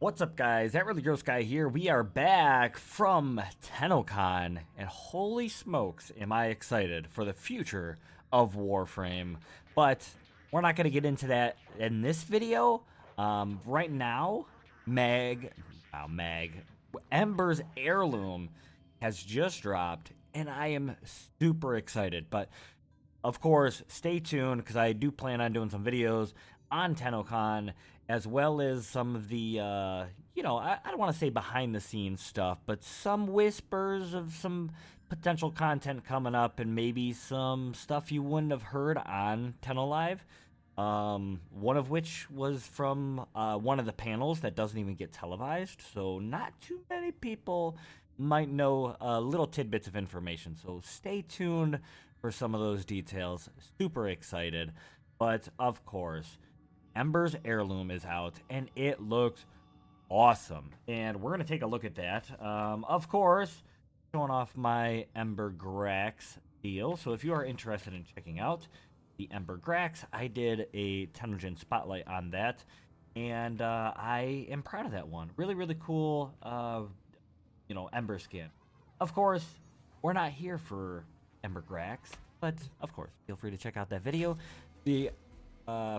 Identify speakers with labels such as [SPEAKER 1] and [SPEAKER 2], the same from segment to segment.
[SPEAKER 1] What's up, guys? That really gross guy here. We are back from Tennocon, and holy smokes, am I excited for the future of Warframe. But we're not going to get into that in this video. Right now, Mag, Ember's Heirloom has just dropped, and I am super excited. But of course, stay tuned because I do plan on doing some videos on Tennocon as well as some of the, I don't want to say behind the scenes stuff, but some whispers of some potential content coming up and maybe some stuff you wouldn't have heard on Tenno Live. One of which was from one of the panels that doesn't even get televised, so not too many people might know little tidbits of information. So stay tuned for some of those details. Super excited. But of course, Ember's Heirloom is out and it looks awesome. And we're going to take a look at that. Of course, showing off my Ember Grax deal. So if you are interested in checking out the Ember Grax, I did a Tennocon spotlight on that. And I am proud of that one. Really, really cool, Ember skin. Of course, we're not here for Ember Grax, but of course, feel free to check out that video. The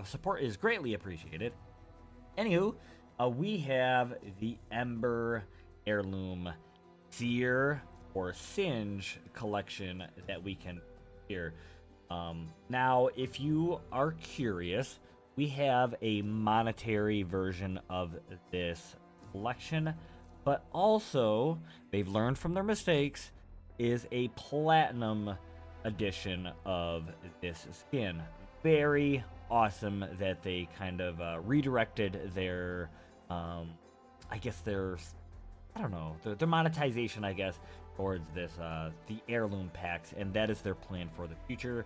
[SPEAKER 1] support is greatly appreciated. Anywho, we have the Ember Heirloom Sear or Singe collection that we can here. Now, if you are curious, we have a monetary version of this collection, but also they've learned from their mistakes is a platinum edition of this skin. Very awesome that they kind of redirected their, their monetization, I guess, towards this, the heirloom packs, and that is their plan for the future.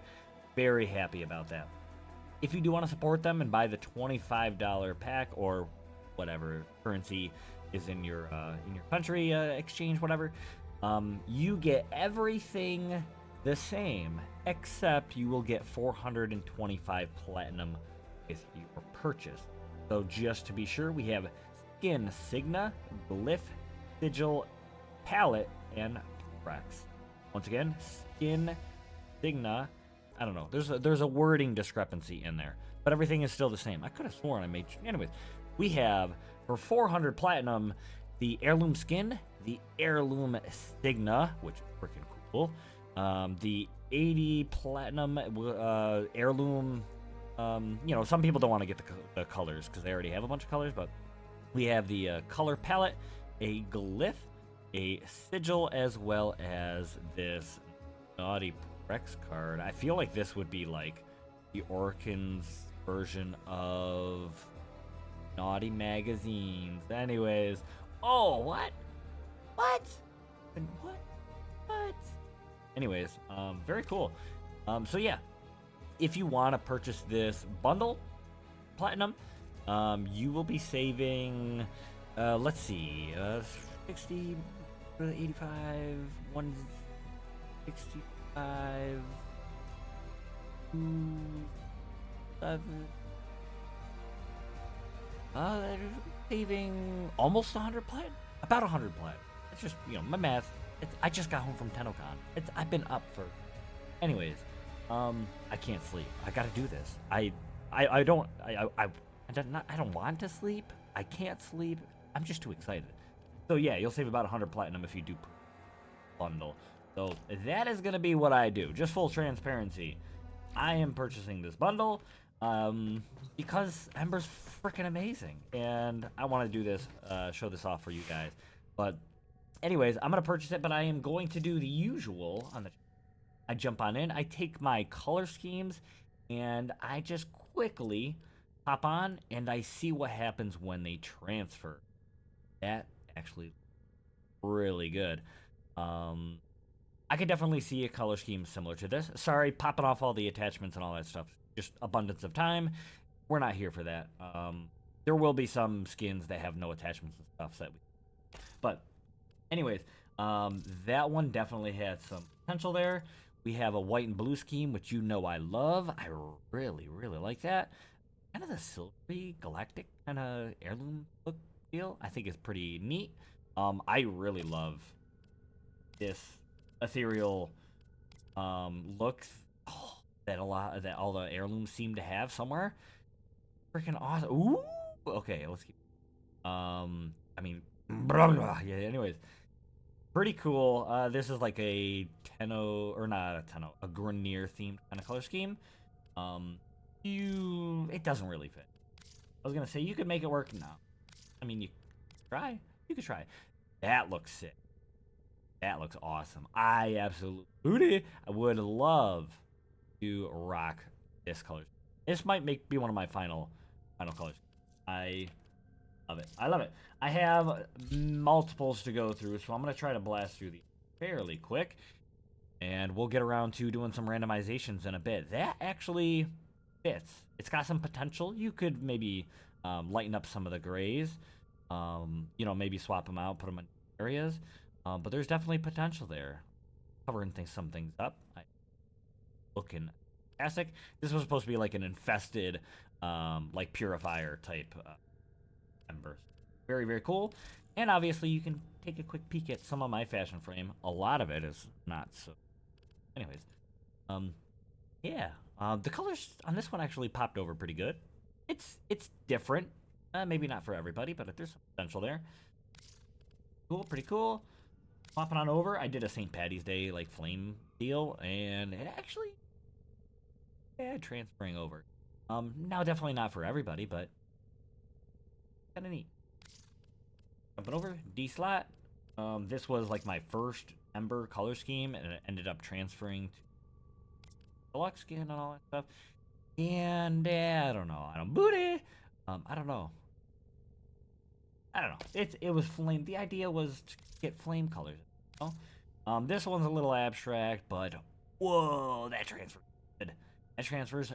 [SPEAKER 1] Very happy about that. If you do want to support them and buy the $25 pack or whatever currency is in your country, exchange, whatever, you get everything the same, except you will get 425 platinum with your purchase. So just to be sure, we have Skin, Signa, Glyph, Sigil, Palette, and Rex. Once again, Skin, Signa. I don't know. There's a wording discrepancy in there, but everything is still the same. I could have sworn I made. Anyways, we have for 400 platinum the heirloom skin, the heirloom Signa, which is freaking cool. The 80 platinum heirloom. Some people don't want to get the colors because they already have a bunch of colors, but we have the color palette, a glyph, a sigil, as well as this naughty Rex card. I feel like this would be like the Orkin's version of naughty magazines. Anyways, oh, what? What? Anyways, very cool. So yeah, if you want to purchase this bundle, platinum, you will be saving, let's see, 60, 85, 165, 7. Saving almost 100 platinum, about 100 platinum. It's just, my math. I just got home from Tennocon. I've been up for. Anyways, I can't sleep. I gotta do this. I don't want to sleep. I can't sleep. I'm just too excited. So yeah, you'll save about 100 platinum if you do bundle. So that is gonna be what I do. Just full transparency. I am purchasing this bundle because Ember's freaking amazing, and I want to do this, show this off for you guys. But anyways, I'm gonna purchase it, but I am going to do the usual on the. I jump on in, I take my color schemes, and I just quickly hop on, and I see what happens when they transfer. That actually really good. I could definitely see a color scheme similar to this. Sorry, popping off all the attachments and all that stuff. Just abundance of time. We're not here for that. There will be some skins that have no attachments and stuff. But anyways, that one definitely had some potential there. We have a white and blue scheme, which I love. I really, really like that. Kind of the silvery, galactic kind of heirloom look feel, I think is pretty neat. I really love this ethereal look that all the heirlooms seem to have somewhere. Freaking awesome. Ooh. Okay, let's keep. I mean, blah, blah. Yeah. Anyways, pretty cool. This is like a or not a a Grenier themed kind of color scheme. It doesn't really fit. I was gonna say you could make it work. No, I mean you try. You could try. That looks sick. That looks awesome. I absolutely I would love to rock this color. This might be one of my final colors. I love it. I love it. I have multiples to go through, so I'm gonna try to blast through these fairly quick, and we'll get around to doing some randomizations in a bit. That actually fits. It's got some potential. You could maybe lighten up some of the grays. Maybe swap them out, put them in areas. But there's definitely potential there. Covering some things up. Looking fantastic. This was supposed to be like an infested, like purifier type embers. Very, very cool. And obviously you can take a quick peek at some of my fashion frame. A lot of it is not so. Anyways, yeah. The colors on this one actually popped over pretty good. It's different. Maybe not for everybody, but there's some potential there. Cool, pretty cool. Popping on over, I did a St. Patty's Day like flame deal, and it actually, yeah, transferring over. Now definitely not for everybody, but kind of neat. Jumping over, D slot. This was like my first Ember color scheme, and it ended up transferring to Deluxe skin and all that stuff. And I don't know. I don't booty. I don't know. It was flame. The idea was to get flame colors. You know? This one's a little abstract, but whoa, that transfers good. That transfers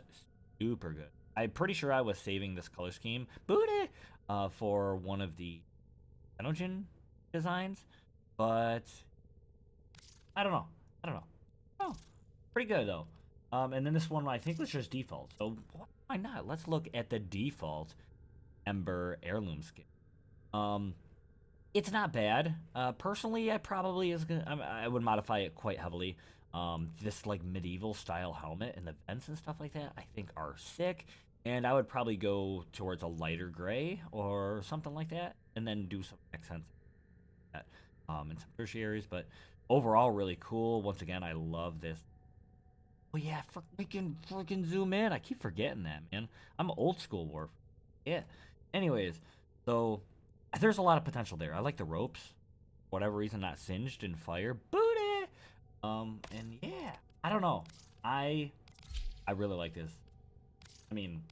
[SPEAKER 1] super good. I'm pretty sure I was saving this color scheme, booty, for one of the Tennocon designs, but I don't know. Oh, pretty good though. And then this one I think was just default. So why not? Let's look at the default Ember Heirloom skin. It's not bad. Personally, I would modify it quite heavily. This like medieval style helmet and the vents and stuff like that, I think are sick. And I would probably go towards a lighter gray or something like that, and then do some accents that, and some tertiaries. But overall, really cool. Once again, I love this. Oh yeah, freaking zoom in. I keep forgetting that, man. I'm old school Warframe. Yeah. Anyways, so there's a lot of potential there. I like the ropes. For whatever reason, not singed in fire. Booty! And yeah, I don't know. I really like this. I mean,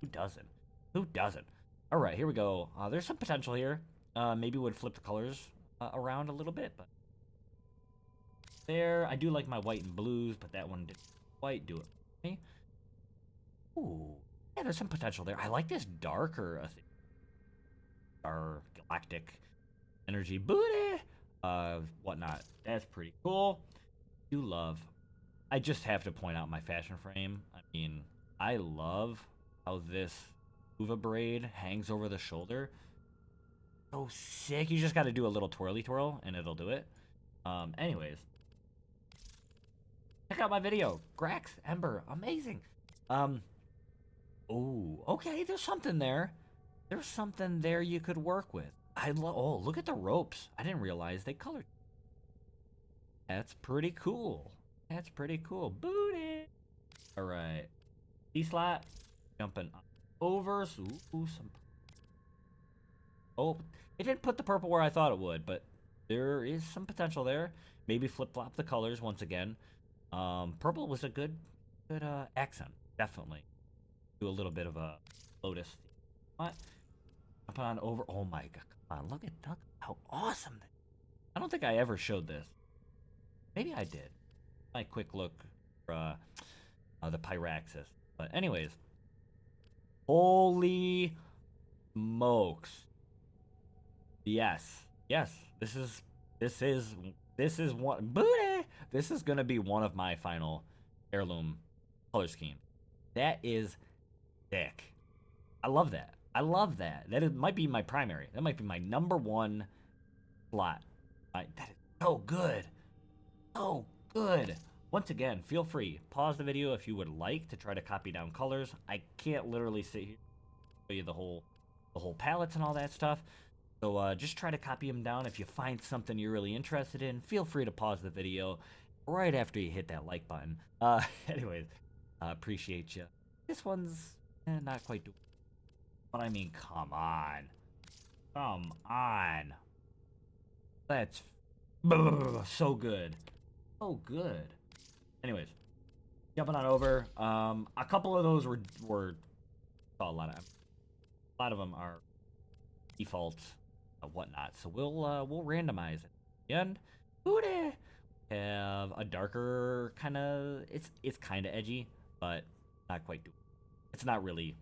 [SPEAKER 1] who doesn't? Who doesn't? All right, here we go. There's some potential here. Maybe would flip the colors around a little bit, but there. I do like my white and blues, but that one didn't quite do it. Okay. Ooh, yeah, there's some potential there. I like this darker, our galactic energy booty, whatnot. That's pretty cool. Do love. I just have to point out my fashion frame. I mean, I love how this Uva braid hangs over the shoulder. So sick. You just got to do a little twirly twirl, and it'll do it. Anyways, check out my video. Grax, Ember, amazing. Oh, okay. There's something there. There's something there you could work with. Oh, look at the ropes. I didn't realize they colored. That's pretty cool. That's pretty cool. Booty. All right. D-slot. Jumping over. Ooh, some. Oh, it didn't put the purple where I thought it would, but there is some potential there. Maybe flip-flop the colors once again. Purple was a good accent. Definitely. Do a little bit of a lotus. What? Up on over. Oh my god! Come on, look at how awesome! I don't think I ever showed this. Maybe I did. My quick look for the Pyraxis. But anyways, holy smokes! Yes. This is one booty. This is gonna be one of my final heirloom color schemes. That is sick. I love that. I love that. Might be my primary. That might be my #1 slot. That is so good. So good. Once again, feel free. Pause the video if you would like to try to copy down colors. I can't literally sit here and show you the whole palettes and all that stuff. So just try to copy them down. If you find something you're really interested in, feel free to pause the video right after you hit that like button. Anyways, appreciate you. This one's not quite doing. But I mean, come on. Come on. That's so good. So good. Anyways, jumping on over. A couple of those were a lot of them are defaults whatnot. So we'll randomize it. And booty have a darker kind of. It's kind of edgy, but not quite. It's not really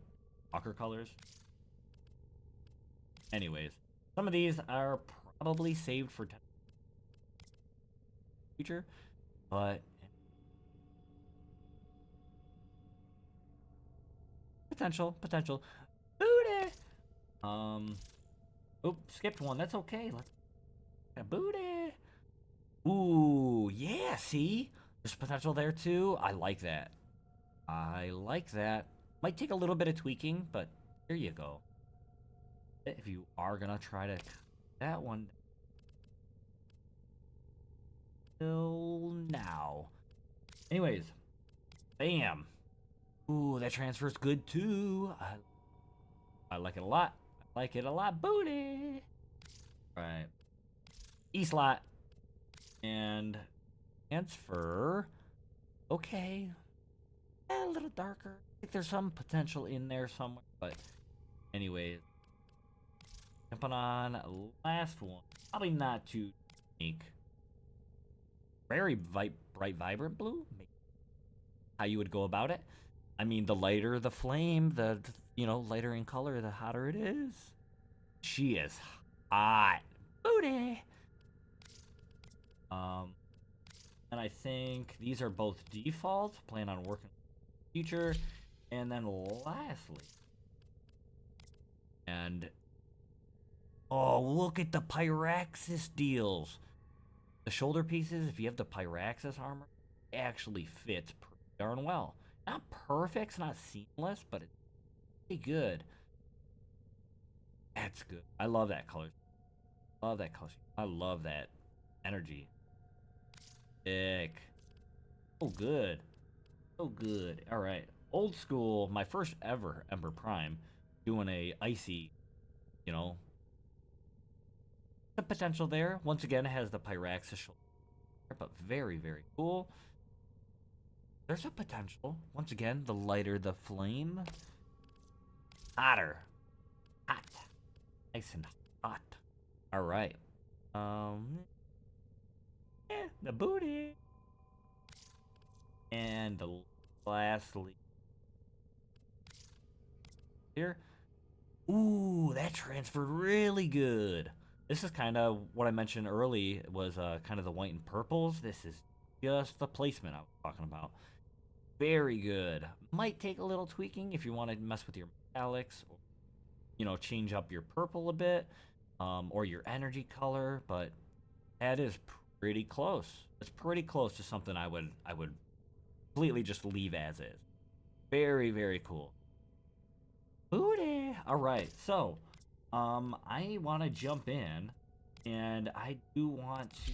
[SPEAKER 1] Walker colors. Anyways, some of these are probably saved for future, but potential. Booty. Oop, skipped one. That's okay. Let's booty. Ooh, yeah. See, there's potential there too. I like that. Might take a little bit of tweaking, but there you go. If you are gonna try to that one till now. Anyways, bam. Ooh, that transfer's good too. I like it a lot. Booty. Right. E-slot. And transfer. Okay. A little darker. I think there's some potential in there somewhere. But anyways. Jumping on last one. Probably not too unique. Very bright, vibrant blue. Maybe. How you would go about it. I mean, the lighter the flame, the lighter in color, the hotter it is. She is hot. Booty. And I think these are both defaults. Plan on working in the future. And then lastly. And oh, look at the Pyraxis deals. The shoulder pieces, if you have the Pyraxis armor, it actually fits pretty darn well. Not perfect, it's not seamless, but it's pretty good. That's good. I love that color. I love that energy. Sick. Oh, good. Alright. Old school, my first ever Ember Prime, doing a icy, the potential there. Once again, it has the Pyraxis shoulder, but very, very cool. There's a potential. Once again, the lighter the flame, hotter. Hot. Nice and hot. Alright. The booty. And lastly here. Ooh, that transferred really good. This is kind of what I mentioned early was kind of the white and purples. This is just the placement I was talking about. Very good. Might take a little tweaking if you want to mess with your metallics, or, change up your purple a bit, or your energy color. But that is pretty close. It's pretty close to something I would completely just leave as is. Very, very cool. Booty. All right, so I want to jump in, and I do want to.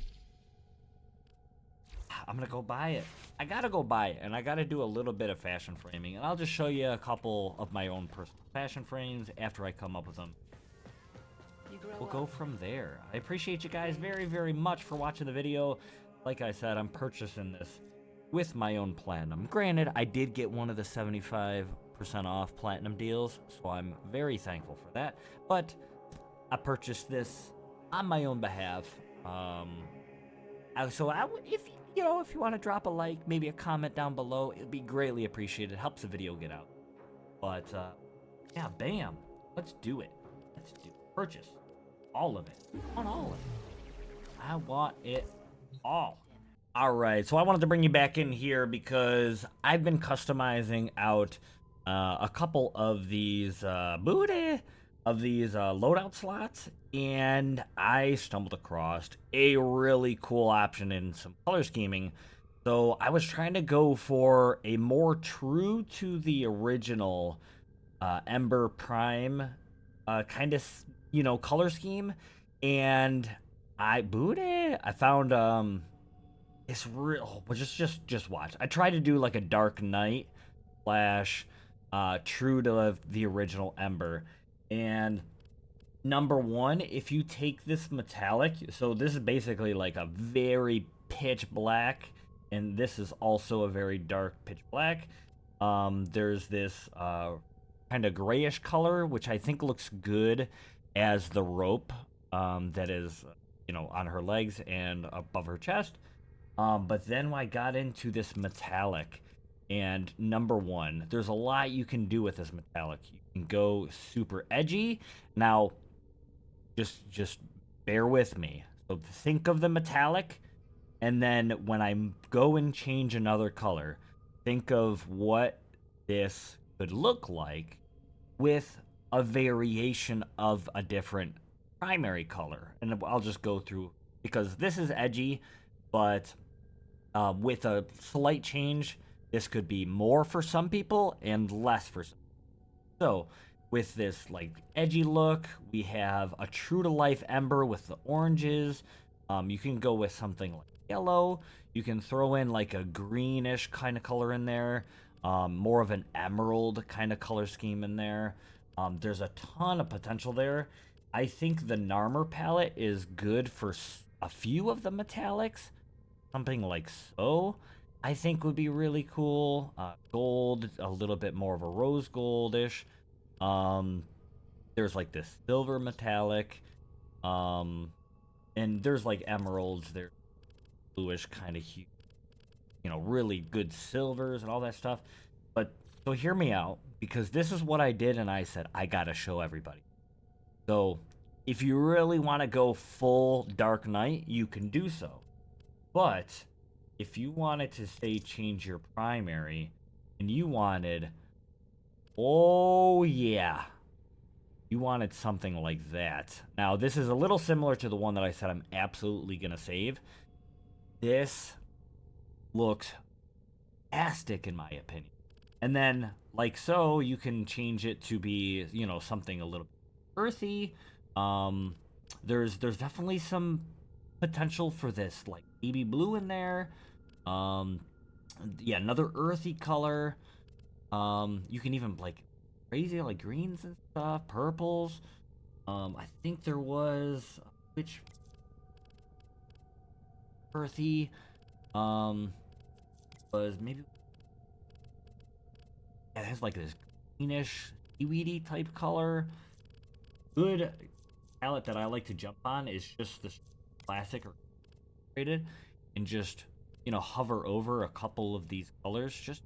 [SPEAKER 1] I'm gonna go buy it. I gotta go buy it, and I gotta do a little bit of fashion framing, and I'll just show you a couple of my own personal fashion frames after I come up with them. We'll go from there. I appreciate you guys very, very much for watching the video. Like I said, I'm purchasing this with my own platinum. Granted, I did get one of the 75% off platinum deals, so I'm very thankful for that. But I purchased this on my own behalf. If you want to drop a like, maybe a comment down below, it'd be greatly appreciated. It helps the video get out. But yeah, bam. Let's do it. Purchase all of it. I want all of it. I want it all. Alright, so I wanted to bring you back in here because I've been customizing out a couple of these booty of these loadout slots, and I stumbled across a really cool option in some color scheming. So I was trying to go for a more true to the original Ember Prime kind of color scheme, and I booted. I found it's real. Well, just watch. I tried to do like a Dark Knight slash true to the original Ember, and number one, if you take this metallic, so this is basically like a very pitch black, and this is also a very dark pitch black. There's this kind of grayish color, which I think looks good as the rope that is, on her legs and above her chest. But then when I got into this metallic, and number one, there's a lot you can do with this metallic. You can go super edgy. Now, just bear with me. So think of the metallic, and then when I go and change another color, think of what this could look like with a variation of a different primary color. And I'll just go through because this is edgy, but with a slight change, this could be more for some people and less for some. So, with this like edgy look, we have a true to life ember with the oranges. You can go with something like yellow. You can throw in like a greenish kind of color in there, more of an emerald kind of color scheme in there. There's a ton of potential there. I think the Narmer palette is good for a few of the metallics. Something like so, I think would be really cool. Gold, a little bit more of a rose goldish. Um, there's like this silver metallic. And there's like emeralds. They're bluish kind of hue. Really good silvers and all that stuff. But so hear me out because this is what I did, and I said I gotta show everybody. So if you really want to go full Dark Knight, you can do so. But if you wanted to say change your primary and you wanted, oh yeah, you wanted something like that. Now, this is a little similar to the one that I said I'm absolutely going to save. This looks fantastic in my opinion. And then, like so, you can change it to be, something a little earthy. There's definitely some potential for this like baby blue in there. Yeah, another earthy color. You can even like crazy like greens and stuff, purples. I think there was which earthy was maybe it has like this greenish seaweedy type color. Good palette that I like to jump on is just this classic or rated and just hover over a couple of these colors, just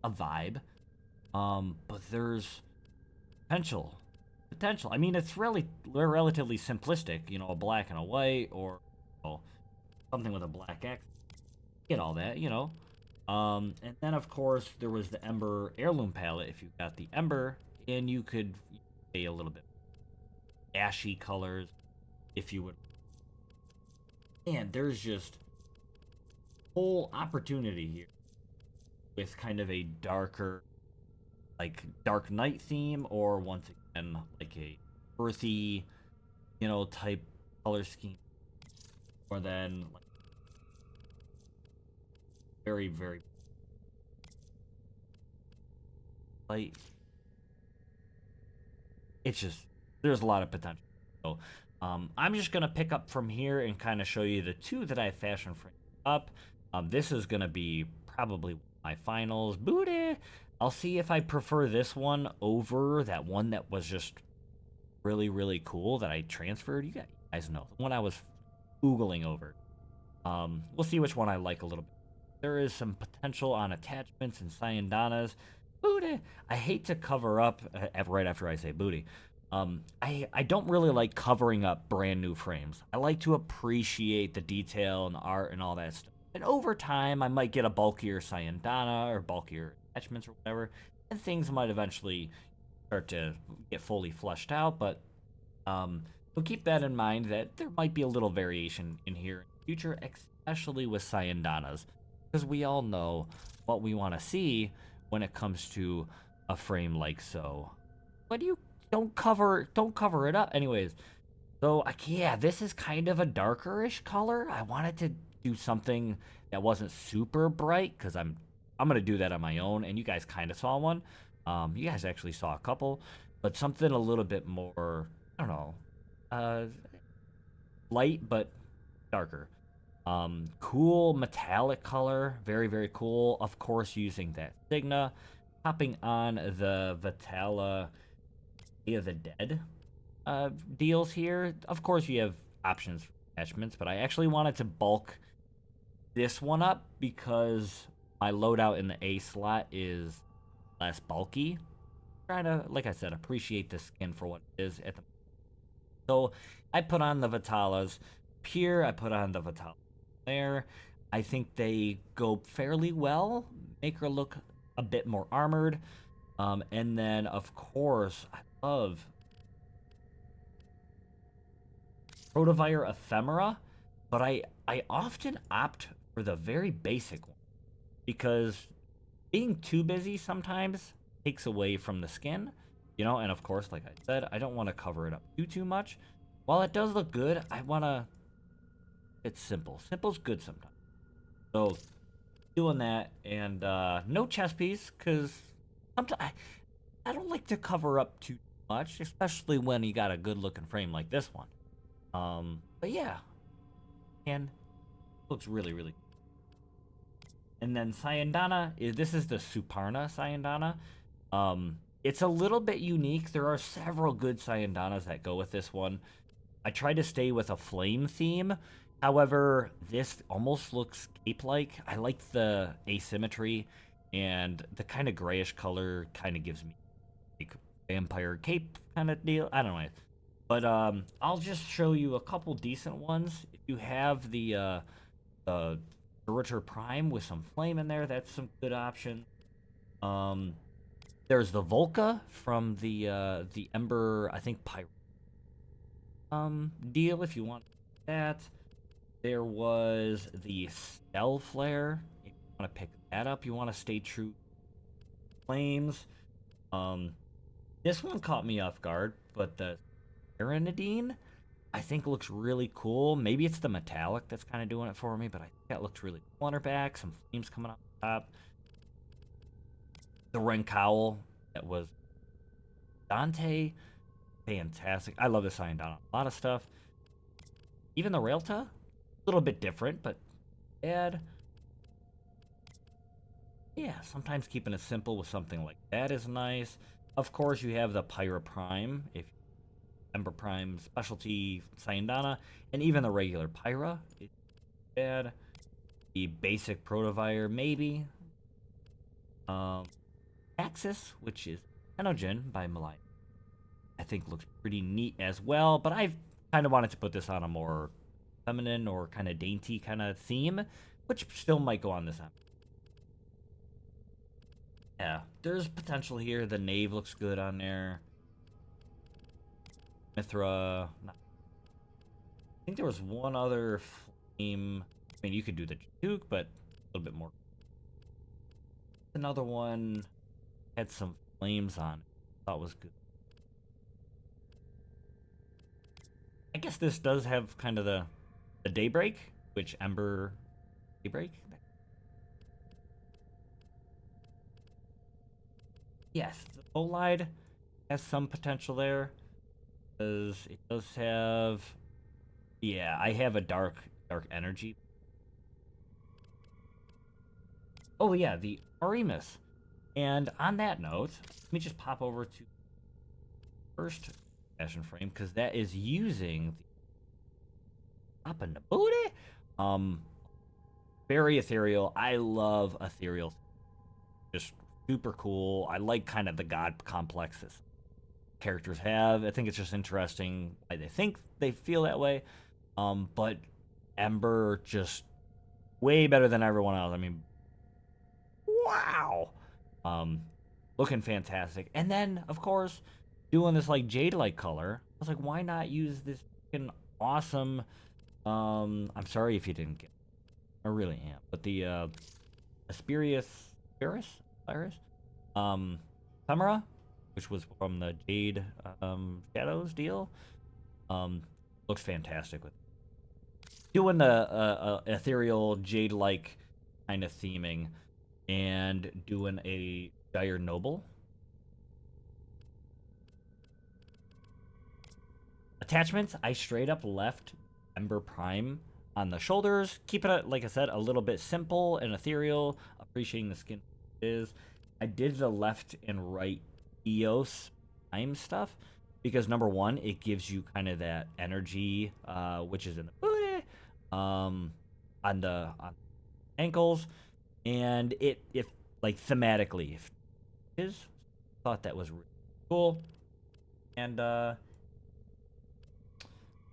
[SPEAKER 1] a vibe. But there's potential. I mean, it's really relatively simplistic, a black and a white, or something with a black X. Get all that. And then of course there was the Ember Heirloom palette. If you got the Ember, and you could say a little bit ashy colors, if you would. And there's just whole opportunity here with kind of a darker, like Dark Knight theme, or once again like a earthy, type color scheme, or then like very very light. It's just there's a lot of potential. So I'm just gonna pick up from here and kind of show you the two that I fashion framed up. This is gonna be probably my finals. Booty. I'll see if I prefer this one over that one that was just really really cool that I transferred. You guys know the one I was oogling over. We'll see which one I like a little bit. There is some potential on attachments and Cyandanas. Booty. I hate to cover up right after I say booty. I don't really like covering up brand new frames. I like to appreciate the detail and the art and all that stuff. And over time, I might get a bulkier Cyandana or bulkier attachments or whatever, and things might eventually start to get fully fleshed out, but so keep that in mind that there might be a little variation in here in the future, especially with Cyandanas, because we all know what we want to see when it comes to a frame like so. But you don't cover it up. Anyways, so yeah, this is kind of a darkerish color. I wanted to do something that wasn't super bright because I'm gonna do that on my own, and you guys kind of saw one. You guys actually saw a couple, but something a little bit more, I don't know, uh, light but darker. Cool metallic color, very very cool. Of course, using that Signa, hopping on the Vitala Day of the Dead deals here. Of course, you have options for attachments, but I actually wanted to bulk this one up because my loadout in the A slot is less bulky. Trying to, like I said, appreciate the skin for what it is at the. So I put on the Vitalas. Here, I put on the Vitala there. I think they go fairly well. Make her look a bit more armored. And then, of course, I love Protavire Ephemera, but I often opt for the very basic one because being too busy sometimes takes away from the skin, and of course, like I said, I don't want to cover it up too much. While it does look good, I want to. It's simple. Simple's good sometimes. So doing that, and no chest piece because sometimes I don't like to cover up too much, especially when you got a good looking frame like this one. But yeah, and looks really, really. And then Syandana this is the Suparna Syandana. It's a little bit unique. There are several good Syandanas that go with this one. I tried to stay with a flame theme. However, this almost looks cape-like. I like the asymmetry, and the kind of grayish color kind of gives me like vampire cape kind of deal. I don't know. But I'll just show you a couple decent ones. If you have the Ritter Prime with some flame in there, that's some good option. There's the Volca from the Ember, I think Pyro deal if you want that. There was the Stell Flare. If you want to pick that up, you want to stay true to flames. This one caught me off guard, but the Serenadine I think looks really cool. Maybe it's the metallic that's kind of doing it for me, but I think that looks really cool on her back. Some flames coming off the top. The Rencowl that was Dante, fantastic. I love the Cyan Donna. A lot of stuff. Even the Railta, a little bit different, but bad. Yeah, sometimes keeping it simple with something like that is nice. Of course, you have the Pyra Prime, if Ember Prime specialty Syandana, and even the regular Pyra. It's bad. The basic Protavire, maybe. Axis, which is Tennocon by Malaya, I think looks pretty neat as well, but I've kind of wanted to put this on a more feminine or kind of dainty kind of theme, which still might go on this end. Yeah, there's potential here. The Knave looks good on there. Mithra. I think there was one other flame. I mean, you could do the Juke, but a little bit more. Another one had some flames on it. Thought was good. I guess this does have kind of the Daybreak, which Ember Daybreak. Yes, the Bolide has some potential there. Because it does have, yeah, I have a dark energy. Oh yeah, the Arimus. And on that note, let me just pop over to first fashion frame because that is using the up in the booty. Very ethereal. I love ethereal. Just super cool. I like kind of the god complexes characters have. I think it's just interesting why they think they feel that way. But Ember just way better than everyone else. I mean, wow. looking fantastic. And then, of course, doing this like jade-like color. I was like, why not use this fucking awesome? I'm sorry if you didn't get. I really am. But the Asperius, Iris, um, Femora, which was from the Jade Shadows deal, looks fantastic with doing the ethereal jade-like kind of theming, and doing a dire noble attachments. I straight up left Ember Prime on the shoulders, keeping it, like I said, a little bit simple and ethereal, appreciating the skin is. I did the left and right Eos Prime stuff because number one, it gives you kind of that energy, which is in the booty, on ankles, and it if like thematically is thought that was really cool. And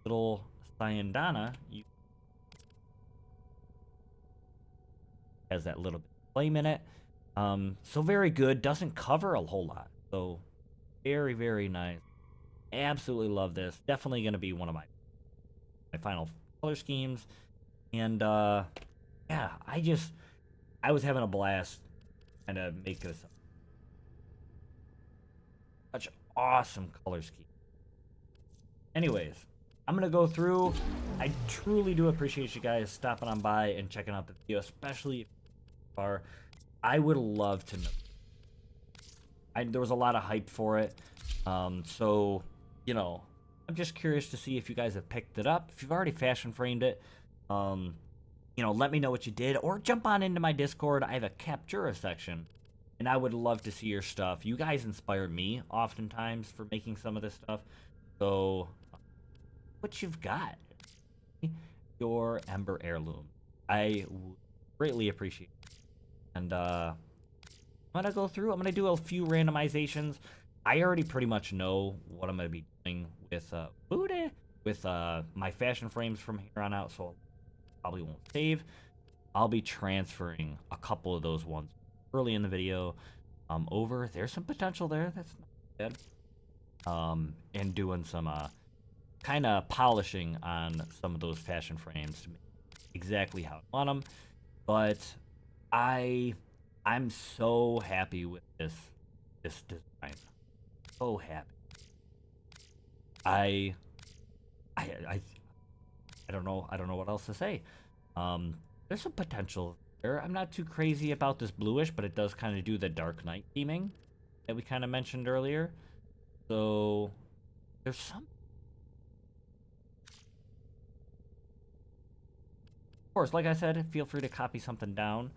[SPEAKER 1] little Cyandana has that little bit of flame in it. So very good. Doesn't cover a whole lot. So very, very nice. Absolutely love this. Definitely going to be one of my final color schemes. And yeah, I was having a blast trying to make this such awesome color scheme. Anyways, I'm going to go through. I truly do appreciate you guys stopping on by and checking out the video, especially if you are. I would love to know. There was a lot of hype for it. So, you know, I'm just curious to see if you guys have picked it up. If you've already fashion framed it, you know, let me know what you did. Or jump on into my Discord. I have a Captura section. And I would love to see your stuff. You guys inspire me oftentimes for making some of this stuff. So, what you've got? Your Ember Heirloom. I greatly appreciate it. And I'm gonna go through. I'm gonna do a few randomizations. I already pretty much know what I'm gonna be doing with booty, with my fashion frames from here on out. So probably won't save. I'll be transferring a couple of those ones early in the video over. There's some potential there. That's not bad. And doing some kind of polishing on some of those fashion frames to make exactly how I want them. But I'm so happy with this design. So happy. I don't know. I don't know what else to say. There's some potential there. I'm not too crazy about this bluish, but it does kind of do the Dark Knight theming that we kind of mentioned earlier. So there's some. Of course, like I said, feel free to copy something down.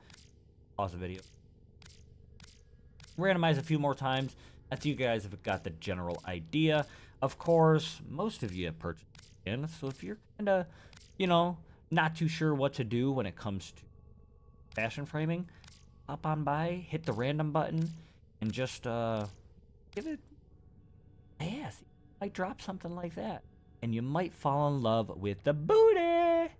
[SPEAKER 1] Pause the video. Randomize a few more times. I think you guys have got the general idea. Of course, most of you have purchased in, so if you're kind of, you know, not too sure what to do when it comes to fashion framing, hop on by, hit the random button, and just give it a yes. You might drop something like that, and you might fall in love with the booty.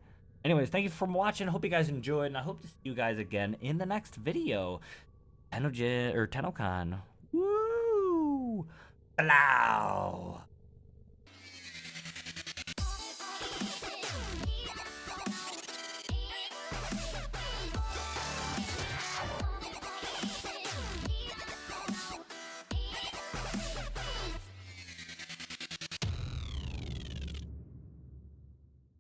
[SPEAKER 1] Anyways, thank you for watching. Hope you guys enjoyed, and I hope to see you guys again in the next video. Tennocon. Woo! Blow!